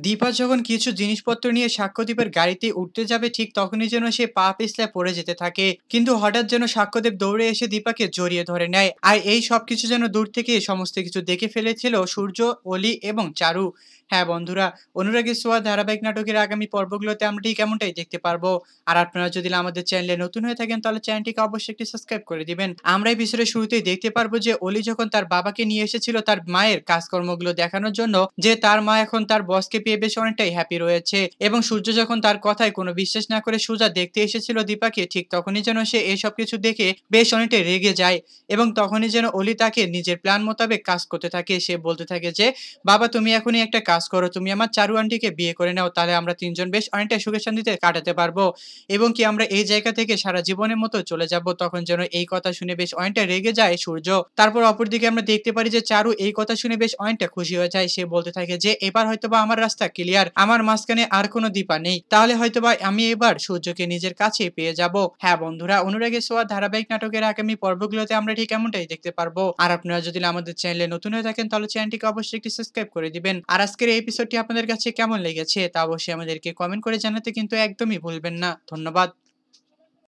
দীপা যখন কিছু জিনিসপত্র নিয়ে সাক্ষ্যদীপের গাড়িতে উঠতে যাবে ঠিক তখনই যেন সে পা পিছলে পড়ে যেতে থাকে, কিন্তু হঠাৎ যেন সাক্ষ্যদেব দৌড়ে এসে দীপাকে জড়িয়ে ধরে নেয়। আর এই সবকিছু যেন দূর থেকে সমস্ত কিছু দেখে ফেলেছিল সূর্য, অলি এবং চারু। হ্যাঁ বন্ধুরা, অনুরাগী ছোঁয়া ধারাবাহিক নাটকের আগামী পর্বগুলোতে আমরা ঠিক এমনটাই দেখতে পারবো। আর আপনারা যদি আমাদের চ্যানেলে নতুন হয়ে থাকেন তাহলে চ্যানেলটিকে অবশ্যই একটি সাবস্ক্রাইব করে দিবেন। আমরা এই বিষয়ে শুরুতেই দেখতে পারবো যে অলি যখন তার বাবাকে নিয়ে এসেছিল তার মায়ের কাজকর্মগুলো দেখানোর জন্য, যে তার মা এখন তার বসকে পেয়ে বেশ অনেকটাই হ্যাপি রয়েছে, এবং সূর্য যখন তার কথায় কোনো বিশ্বাস না করে সোজা দেখতে এসেছিল দীপাকে, ঠিক তখনই যেন সে এইসব কিছু দেখে বেশ অনেকটাই রেগে যায়। এবং তখনই যেন অলি তাকে নিজের প্ল্যান মোতাবেক কাজ করতে থাকে। সে বলতে থাকে যে, বাবা তুমি এখনই একটা কাজ করো, তুমি আমার চারু আন্টিকে বিয়ে করে নাও, তাহলে আমরা তিনজন বেশ অনেকটা সুখে শান্তিতে কাটাতে পারবো, এবং কি আমরা এই জায়গা থেকে সারা জীবনের মতো চলে যাব। তখন যেন এই কথা শুনে বেশ অনেকটা রেগে যায় সূর্য। তারপর অপরদিকে আমরা দেখতে পারি যে চারু এই কথা শুনে বেশ অনেকটা খুশি হয়ে যায়। সে বলতে থাকে যে এবার হয়তোবা আমার রাস্তা ক্লিয়ার, আমার মাঝখানে আর কোনো দীপা নেই, তাহলে হয়তোবা আমি এবার সূর্যকে নিজের কাছে পেয়ে যাব। হ্যাঁ বন্ধুরা, অনুরাগী ছোঁয়া ধারাবাহিক নাটকের আগামী পর্বগুলোতে আমরা ঠিক এমনটাই দেখতে পারবো। আর আপনারা যদি আমাদের চ্যানেলে নতুন হয়ে থাকেন তাহলে চ্যানেলটিকে অবশ্যই একটি সাবস্ক্রাইব করে দিবেন। আর আজকের এই এপিসোডটি আপনাদের কাছে কেমন লেগেছে তা অবশ্যই আমাদেরকে কমেন্ট করে জানাতে কিন্তু একদমই ভুলবেন না। ধন্যবাদ।